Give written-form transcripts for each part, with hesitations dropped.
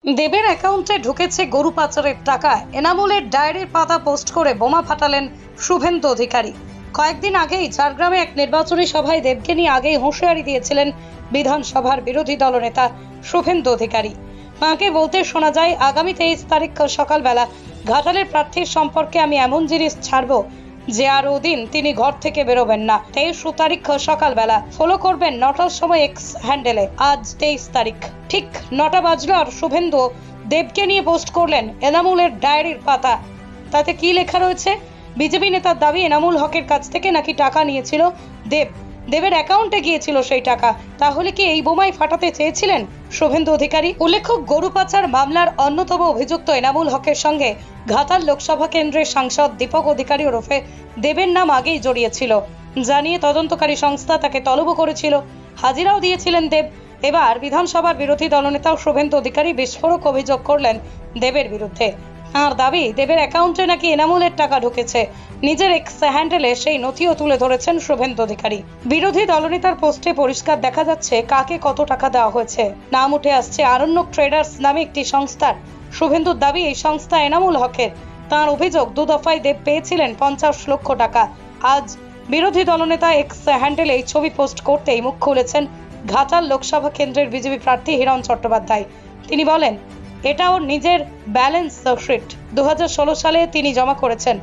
দেবের অ্যাকাউন্টে ঢুকেছে গরু পাচারের টাকা। এনামুলের ডায়েরির পাতা পোস্ট করে বোমা ফাটালেন শুভেন্দু অধিকারী। কয়েকদিন আগেই ঝাড়গ্রামে এক নির্বাচনী সভায় দেবকে নিয়ে আগেই হুঁশিয়ারি দিয়েছিলেন বিধানসভার বিরোধী দলনেতা শুভেন্দু অধিকারী। মাকে বলতে শোনা যায়, আগামী 23 তারিখ সকালবেলা ঘাটালের প্রার্থীর সম্পর্কে আমি এমন জিনিস ছাড়বো যে আর ওদিন তিনি ঘর থেকে বেরোবেন না। 23 তারিখ সকালবেলা ফলো করবেন 9টার সময় এক্স হ্যান্ডেলে। আজ 23 তারিখ ঠিক 9টা বাজলো আর শুভেন্দু দেবকে নিয়ে পোস্ট করলেন এনামুলের ডায়েরির পাতা। তাতে কি লেখা রয়েছে? বিজেপি নেতার দাবি এনামুল হকের কাছ থেকে নাকি টাকা নিয়েছিল দেবের অ্যাকাউন্টে গিয়েছিল সেই টাকা। তাহলে কি এই বোমাই ফাটাতে চেয়েছিলেন শুভেন্দু অধিকারী? উল্লেখ্য, গরু পাচার মামলার অন্যতম অভিযুক্ত এনামুল হকের সঙ্গে ঘাটাল লোকসভা কেন্দ্রের সাংসদ দীপক অধিকারী ওরফে দেবের নাম আগেই জড়িয়েছিল। জানিয়ে তদন্তকারী সংস্থা তাকে তলব করেছিল, হাজিরাও দিয়েছিলেন দেব। এবার বিধানসভার বিরোধী দলনেতা শুভেন্দু অধিকারী বিস্ফোরক অভিযোগ করলেন দেবের বিরুদ্ধে। আর দাবি, দেবের অ্যাকাউন্টে নাকি এনামুলের টাকা ঢুকেছে। নিজের এক্স হ্যান্ডেলে সেই নথিও তুলে ধরেছেন শুভেন্দু অধিকারী। বিরোধী দলনেতার পোস্টে পরিষ্কার দেখা যাচ্ছে কাকে কত টাকা দেওয়া হয়েছে। নাম উঠে আসছে আরণ্যক ট্রেডার্স নামে একটি সংস্থার। শুভেন্দুর দাবি, এই সংস্থা এনামুল হকের। তাঁর অভিযোগ, 2 দফায় দেব পেয়েছিলেন 50 লক্ষ টাকা। আজ বিরোধী দলনেতা এক্স হ্যান্ডেলে এই ছবি পোস্ট করতেই মুখ খুলেছেন ঘাটাল লোকসভা কেন্দ্রের বিজেপি প্রার্থী হিরণ চট্টোপাধ্যায়। তিনি বলেন, এটা ওর নিজের ব্যালেন্স শিট, 2016 সালে তিনি জমা করেছেন।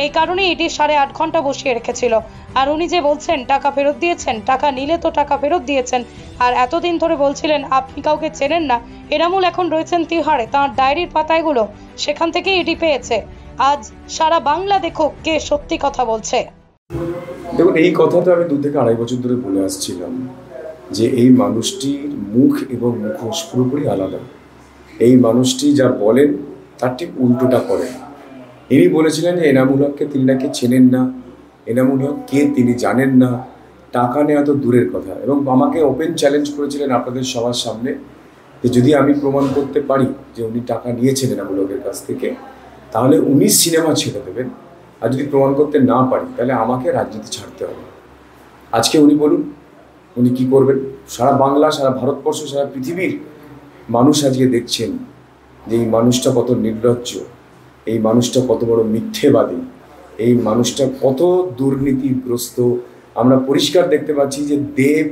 এই কারণে এটি 8.5 ঘন্টা বসিয়ে রেখেছিল। আর উনি যে বলছেন টাকা ফেরত দিয়েছেন, টাকা নিলে তো টাকা ফেরত দিয়েছেন। আর এতদিন ধরে বলছিলেন আপনি কাউকে চেনেন না। এনামুল এখন রয়েছেন তিহাড়ে, তাঁর ডায়েরির পাতাগুলো সেখান থেকেই এটি পেয়েছে। আজ সারা বাংলা দেখুক কে সত্যি কথা বলছে। দেখুন, এই কথাটা আমি 2 থেকে 2.5 বছর ধরে বলে আসছিলাম যে এই মানুষটির মুখ এবং মুখোশ পুরোপুরি আলাদা। এই মানুষটি যা বলেন তার ঠিক উল্টোটা করেন। ইনি বলেছিলেন যে এনামুল হককে তিনি নাকি চেনেন না, এনামুল হক কে তিনি জানেন না, টাকা নেওয়া তো দূরের কথা। এবং আমাকে ওপেন চ্যালেঞ্জ করেছিলেন আপনাদের সবার সামনে যে যদি আমি প্রমাণ করতে পারি যে উনি টাকা নিয়েছেন এনামুল হকের কাছ থেকে, তাহলে উনি সিনেমা ছেড়ে দেবেন। আর যদি প্রমাণ করতে না পারি তাহলে আমাকে রাজনীতি ছাড়তে হবে। আজকে উনি বলুন উনি কি করবেন। সারা বাংলা, সারা ভারতবর্ষ, সারা পৃথিবীর মানুষ আজকে দেখছেন যে এই মানুষটা কত নির্লজ্জ, এই মানুষটা কত বড় মিথ্যেবাদী, এই মানুষটা কত দুর্নীতিগ্রস্ত। আমরা পরিষ্কার দেখতে পাচ্ছি যে দেব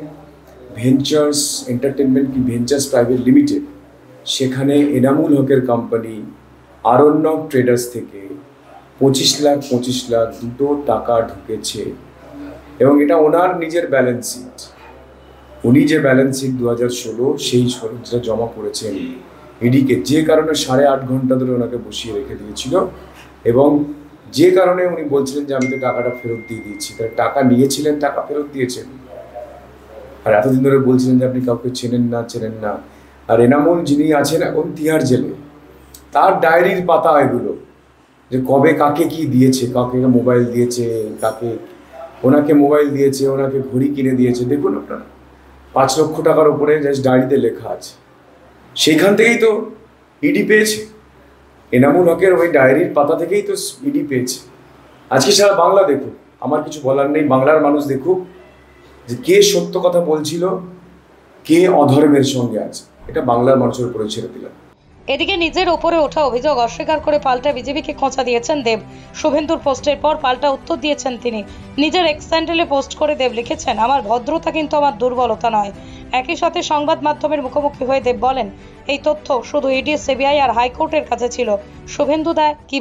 ভেঞ্চার্স এন্টারটেনমেন্ট কি ভেঞ্চার্স প্রাইভেট লিমিটেড, সেখানে এনামুল হকের কোম্পানি আরণ্যক ট্রেডার্স থেকে 25 লাখ দুটো টাকা ঢুকেছে। এবং এটা ওনার নিজের ব্যালেন্স শিট। উনি যে ব্যালেন্স শিট 2016 সেই যেটা জমা করেছেন ইডিকে, যে কারণে 8.5 ঘন্টা ধরে ওনাকে বসিয়ে রেখে দিয়েছিল এবং যে কারণে উনি বলছিলেন যে আমি তো টাকাটা ফেরত দিয়ে দিয়েছি। তাহলে টাকা নিয়েছিলেন, টাকা ফেরত দিয়েছেন। আর এতদিন ধরে বলছিলেন যে আপনি কাউকে চেনেন না। আর এনামুল যিনি আছেন এখন তিহাড় জেলে, তার ডায়েরির পাতা এগুলো, যে কবে কাকে কি দিয়েছে, কাকে মোবাইল দিয়েছে, কাকে ওনাকে মোবাইল দিয়েছে, ওনাকে ঘড়ি কিনে দিয়েছে। দেখুন আপনারা, 5 লক্ষ টাকার উপরে জাস্ট ডায়েরিতে লেখা আছে। সেইখান থেকেই তো ইডি পেয়েছে। এনামুল হকের ওই ডায়েরির পাতা থেকেই তো ইডি পেয়েছে। আজকে সারা বাংলা দেখুক, আমার কিছু বলার নেই। বাংলার মানুষ দেখুক যে কে সত্য কথা বলছিল, কে অধর্মের সঙ্গে আছে। এটা বাংলার মানুষের উপরে ছেড়ে দিলাম। এদিকে নিজের ওপরে ওঠা অভিযোগ অস্বীকার করে পাল্টা বিজেপিকে খোঁচা দিয়েছেন দেব। শুভেন্দুর পোস্টের পর পাল্টা উত্তর দিয়েছেন তিনি। নিজের এক্স হ্যান্ডেলে পোস্ট করে দেব লিখেছেন, আমার ভদ্রতা কিন্তু আমার দুর্বলতা নয়। একই সাথে সংবাদ মাধ্যমের মুখোমুখি হয়ে দেব বলেন, এই তথ্য শুধু ইডি, সিবিআই আর হাইকোর্টের কাছে ছিল। শুভেন্দু দা কি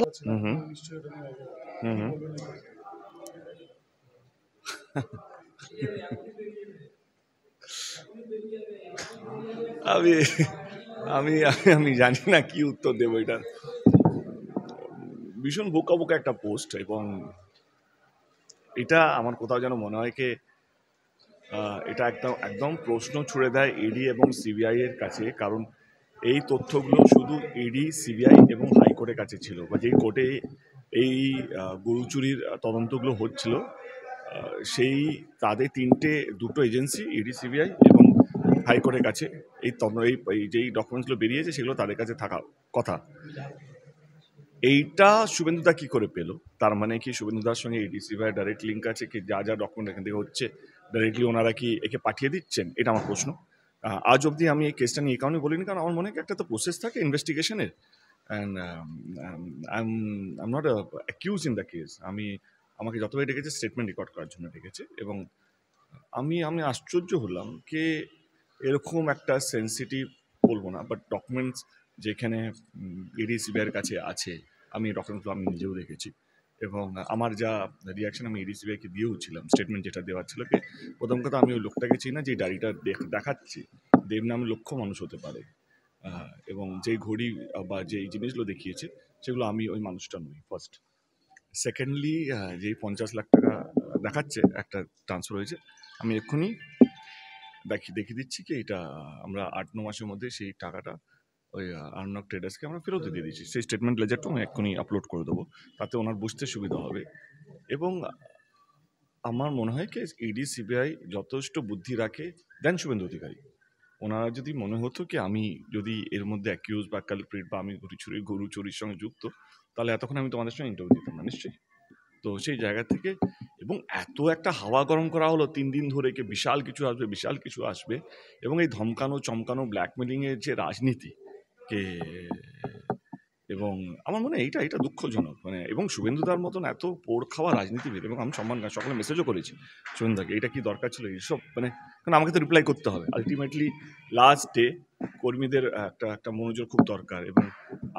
আমি আমি আমি জানি না কি উত্তর দেবো। এটা ভীষণ বোকা একটা পোস্ট এবং এটা আমার কোথাও যেন মনে হয় কি এটা একদম প্রশ্ন ছুড়ে দেয় ইডি এবং সিবিআই এর কাছে। কারণ এই তথ্যগুলো শুধু ইডি, সিবিআই এবং হাইকোর্টের কাছে ছিল, বা যেই কোর্টে এই গরু চুরির তদন্তগুলো হচ্ছিল সেই তাদের দুটো এজেন্সি ইডি, সিবিআই এবং হাইকোর্টের কাছে এই যেই ডকুমেন্টসগুলো বেরিয়েছে সেগুলো তাদের কাছে থাকা কথা। এইটা শুভেন্দুদা কি করে পেল? তার মানে কি শুভেন্দুদার সঙ্গে ইডি, সিবিআই ডাইরেক্ট লিঙ্ক আছে? কি যা ডকুমেন্ট এখান থেকে হচ্ছে ডাইরেক্টলি ওনারা কি একে পাঠিয়ে দিচ্ছেন? এটা আমার প্রশ্ন। আজ অবধি আমি এই কেসটা নিয়ে এই কারণে বলিনি, কারণ আমার মনে হয় একটা তো প্রসেস থাকে ইনভেস্টিগেশনের, and I am not accused in the case. আমাকে যতবার ডেকেছে স্টেটমেন্ট রেকর্ড করার জন্য ডেকেছে, এবং আমি আশ্চর্য হলাম যে এরকম একটা সেন্সিটিভ, বলবো না, বাট ডকুমেন্টস যেখানে ইডি সিবিআইয়ের কাছে আছে, আমি ডকুমেন্টগুলো আমি নিজেও দেখেছি, এবং আমার যা রিয়াকশন আমি ইডি সিবিআইকে দিয়েও ছিলাম, স্টেটমেন্ট যেটা দেওয়ার ছিল, কি প্রথম কথা আমি ওই লোকটাকে চিনি না, যে ডায়েরিটা দেখাচ্ছি দেব নামে লক্ষ মানুষ হতে পারে, এবং যেই ঘড়ি বা যেই জিনিসগুলো দেখিয়েছে সেগুলো আমি ওই মানুষটা নই, ফার্স্ট। সেকেন্ডলি, যেই 50 লাখ টাকা দেখাচ্ছে একটা ট্রান্সফার হয়েছে, আমি এক্ষুনি দেখিয়ে দিচ্ছি কি এটা আমরা 8-9 মাসের মধ্যে সেই টাকাটা ওই আর্নক ট্রেডার্সকে আমরা ফেরত দিয়ে দিয়েছি। সেই স্টেটমেন্ট লেজারটা আমি এক্ষুনি আপলোড করে দেবো, তাতে ওনার বুঝতে সুবিধা হবে। এবং আমার মনে হয় কি ইডি সিবিআই যথেষ্ট বুদ্ধি রাখে দেন শুভেন্দু অধিকারী। ওনারা যদি মনে হতো কি আমি যদি এর মধ্যে অ্যাকিউজ বা কালপ্রিট বা আমি গরু চুরির সঙ্গে যুক্ত, তাহলে এতক্ষণ আমি তোমাদের সঙ্গে ইন্টারভিউ দিতাম না নিশ্চয়ই। তো সেই জায়গা থেকে, এবং এত একটা হাওয়া গরম করা হলো 3 দিন ধরে, কি বিশাল কিছু আসবে, এবং এই ধমকানো চমকানো ব্ল্যাকমেলিংয়ের যে রাজনীতি, কে এবং আমার মনে হয় এটা দুঃখজনক, মানে, এবং শুভেন্দুদার মতন এত পোড় খাওয়া রাজনীতিবিদ, এবং আমি সম্মান সকালে মেসেজও করেছি শুভেন্দুদাকে, এটা কি দরকার ছিল এইসব, মানে, কারণ আমাকে তো রিপ্লাই করতে হবে আলটিমেটলি লাস্ট ডে, কর্মীদের একটা মনোযোগ খুব দরকার, এবং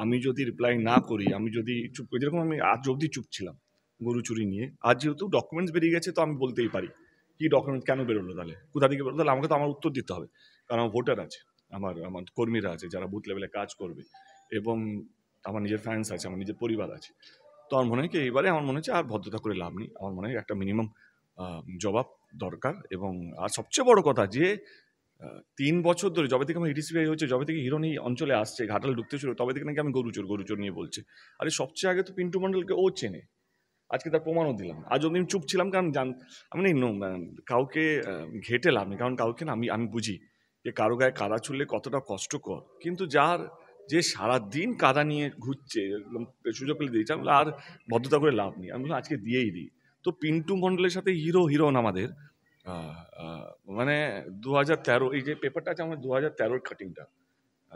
আমি যদি রিপ্লাই না করি, আমি যদি চুপ করি, যেরকম আমি আজ অবধি চুপ ছিলাম গরু চুরি নিয়ে, আজ যেহেতু ডকুমেন্টস বেরিয়ে গেছে তো আমি বলতেই পারি কি ডকুমেন্ট কেন বেরোলো, তাহলে কোথা থেকে বেরোলো, তাহলে আমাকে তো আমার উত্তর দিতে হবে, কারণ আমার ভোটার আছে, আমার কর্মীরা আছে যারা বুথ লেভেলে কাজ করবে, এবং আমার নিজের ফ্যান্স আছে, আমার নিজের পরিবার আছে। তো আমার মনে হয় কি এইবারে আমার মনে হচ্ছে আর ভদ্রতা করে লাভ নেই, আমার মনে হয় একটা মিনিমাম জবাব দরকার। এবং আর সবচেয়ে বড় কথা যে 3 বছর ধরে যবে থেকে আমার ইডিসিবিআই হচ্ছে, যবে থেকে হিরণ এই অঞ্চলে আসছে, ঘাটাল ঢুকতে শুরু, তবে থেকে নাকি আমি গরুচোর নিয়ে বলছে। আরে সবচেয়ে আগে তো পিন্টু মণ্ডলকে ও চেনে, আজকে তার প্রমাণও দিলাম। আজ অব্দি আমি চুপ ছিলাম, কারণ আমি কাউকে ঘেটে লাভ নেই, কারণ কাউকে না আমি বুঝি যে কারো গায়ে কাদা ছুড়লে কতটা কষ্টকর, কিন্তু যে সারাদিন কাদা নিয়ে ঘুরছে, সুযোগ পেলে দিয়েছে, আমি আর ভদ্রতা করে লাভ নেই, আমি আজকে দিয়েই দিই। তো পিন্টু মণ্ডলের সাথে হিরণ আমাদের মানে 2013, এই যে পেপারটা আছে আমার 2013 কাটিংটা,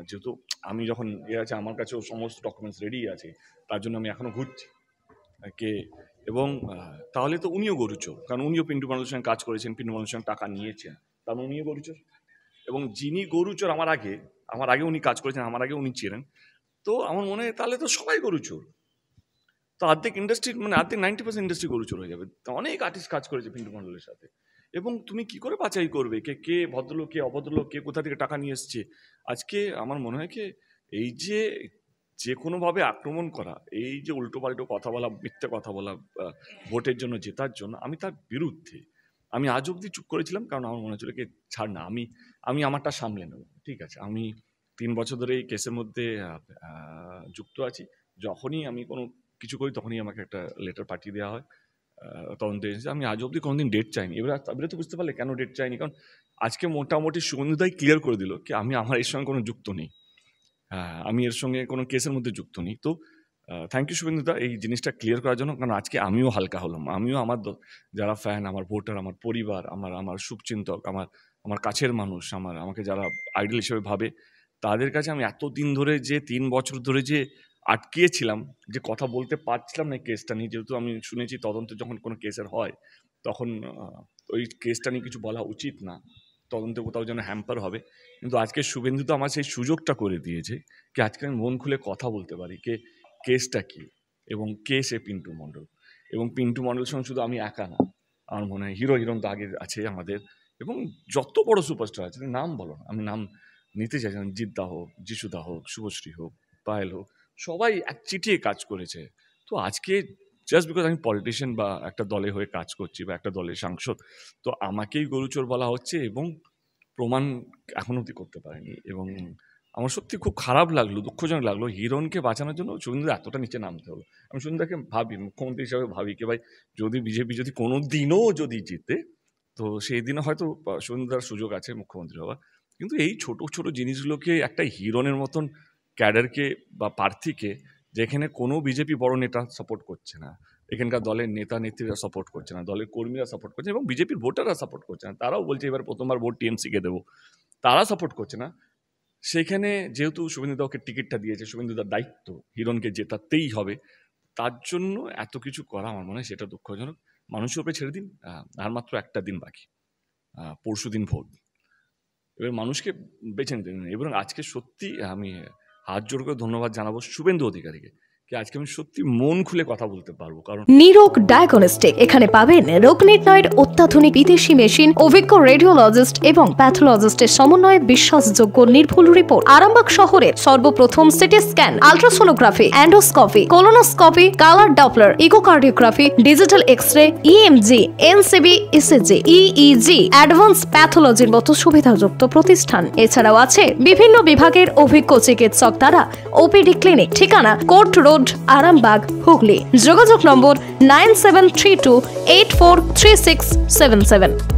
যেহেতু আমি যখন আছে আমার কাছেও সমস্ত ডকুমেন্টস রেডি আছে, তার জন্য আমি এখনো ঘুরছি কে, এবং তাহলে তো উনিও গরুচোর, কারণ উনিও পিন্টু মণ্ডলের সঙ্গে কাজ করেছেন, পিন্টু মণ্ডলের সঙ্গে টাকা নিয়েছেন, তার মানে উনিও গরুচোর। এবং যিনি গরুচোর আমার আগে উনি কাজ করেছেন, আমার আগে উনি ছিলেন, তো আমার মনে হয় তাহলে তো সবাই গরুচোর। তো অর্ধেক ইন্ডাস্ট্রি, মানে অর্ধেক 90% ইন্ডাস্ট্রি গরুচোর হয়ে যাবে। তো অনেক আর্টিস্ট কাজ করেছে পিন্টু মণ্ডলের সাথে, এবং তুমি কি করে বাছাই করবে কে ভদ্রলোক, কে অভদ্রলোক, কে কোথা থেকে টাকা নিয়ে এসছে? আজকে আমার মনে হয় কি এই যে কোনোভাবে আক্রমণ করা, এই যে উল্টো পাল্টো কথা বলা, মিথ্যে কথা বলা ভোটের জন্য, জেতার জন্য, আমি তার বিরুদ্ধে। আমি আজ অবধি চুপ করেছিলাম, কারণ আমার মনে হচ্ছিল কি ছাড় না, আমি আমারটা সামলে নেব, ঠিক আছে। আমি 3 বছর ধরে এই কেসের মধ্যে যুক্ত আছি। যখনই আমি কোনো কিছু করি তখনই আমাকে একটা লেটার পাঠিয়ে দেওয়া হয় তদন্ত এজেন্সি। আমি আজ অবধি কোনোদিন ডেট চাইনি। এবারে তো বুঝতে পারলে কেন ডেট চাইনি, কারণ আজকে মোটামুটি শুভেন্দুদাই ক্লিয়ার করে দিল কি আমি আমার এর সঙ্গে কোনো যুক্ত নেই, আমি এর সঙ্গে কোনো কেসের মধ্যে যুক্ত নেই। তো থ্যাংক ইউ শুভেন্দুদা এই জিনিসটা ক্লিয়ার করার জন্য, কারণ আজকে আমিও হালকা হলাম। আমিও আমার যারা ফ্যান, আমার ভোটার, আমার পরিবার, আমার শুভচিন্তক, আমার কাছের মানুষ, আমাকে যারা আইডল হিসেবে ভাবে, তাদের কাছে আমি এতদিন ধরে যে 3 বছর ধরে যে আটকিয়েছিলাম, যে কথা বলতে পারছিলাম না এই কেসটা নিয়ে, যেহেতু আমি শুনেছি তদন্ত যখন কোনো কেসের হয় তখন ওই কেসটা নিয়ে কিছু বলা উচিত না, তদন্তে কোথাও যেন হ্যাম্পার হবে। কিন্তু আজকে শুভেন্দু তো আমার সেই সুযোগটা করে দিয়েছে কি আজকে আমি মন খুলে কথা বলতে পারি কেসটা কি, এবং কে সে পিন্টু মণ্ডল। এবং পিন্টু মণ্ডলের সঙ্গে শুধু আমি একা না, আমার মনে হয় হিরণ তো আগে আছে আমাদের, এবং যত বড় সুপারস্টার আছে, নাম বলো না, আমি নাম নিতে চাই, যেমন জিদ্দা হোক, যিশুদা হোক, শুভশ্রী হোক, পায়েল হোক, সবাই এক চিটিয়ে কাজ করেছে। তো আজকে জাস্ট বিকজ আমি পলিটিশিয়ান বা একটা দলে হয়ে কাজ করছি বা একটা দলের সাংসদ, তো আমাকেই গরুচোর বলা হচ্ছে, এবং প্রমাণ এখনো অব্দি করতে পারেনি। এবং আমার সত্যি খুব খারাপ লাগলো, দুঃখজনক লাগলো, হিরণকে বাঁচানোর জন্য শুভেন্দু এতটা নিচে নামতে হলো। আমি শুভেন্দুকে ভাবি, মুখ্যমন্ত্রী হিসাবে ভাবি কি ভাই, যদি বিজেপি যদি কোনো দিনও যদি জিতে, তো সেই দিনও হয়তো শুভেন্দুদার সুযোগ আছে মুখ্যমন্ত্রী হওয়ার। কিন্তু এই ছোট ছোট জিনিসগুলোকে একটা হিরণের মতন ক্যাডারকে বা প্রার্থীকে, যেখানে কোনো বিজেপি বড় নেতা সাপোর্ট করছে না, এখানকার দলের নেতা নেত্রীরা সাপোর্ট করছে না, দলের কর্মীরা সাপোর্ট করছে, এবং বিজেপির ভোটাররা সাপোর্ট করছে না, তারাও বলছে এবার প্রথমবার ভোট টিএমসিকে দেবো। তারা সাপোর্ট করছে না, সেখানে যেহেতু শুভেন্দুদাকে টিকিটটা দিয়েছে, শুভেন্দুদার দায়িত্ব হিরণকে জেতাতেই হবে, তার জন্য এত কিছু করা আমার মনে হয় সেটা দুঃখজনক। মানুষের উপরে ছেড়ে দিন, আর মাত্র একটা দিন বাকি, পরশু দিন ভোট। এবার মানুষকে বেছে নিতে দিন। এবং আজকে সত্যি আমি হাত জোর করে ধন্যবাদ জানাবো শুভেন্দু অধিকারীকে, কি আজকে আমি সত্যি মন খুলে কথা বলতে পারবো। কারণ নিরোগ ডায়াগনস্টিক, এখানে পাবেন রোগ নির্ণয়ের অত্যাধুনিক বিদেশি মেশিন, অভিজ্ঞ রেডিওলজিস্ট এবং প্যাথোলজিস্টের সমন্বয়ে বিশ্বাসযোগ্য নির্ভুল রিপোর্ট। আরামবাগ শহরে সর্বপ্রথম CT scan, ultrasonography, endoscopy, colonoscopy, colour Doppler, echocardiography, digital X ray, EMG, NCV, ECG, EEG, advance প্যাথোলজির মতো সুবিধাযুক্ত প্রতিষ্ঠান। এছাড়াও আছে বিভিন্ন বিভাগের অভিজ্ঞ চিকিৎসক দ্বারা ওপিডি ক্লিনিক। ঠিকানা কোর্ট রোড, আরামবাগ, হুগলি। যোগাযোগ নম্বর 9732843677।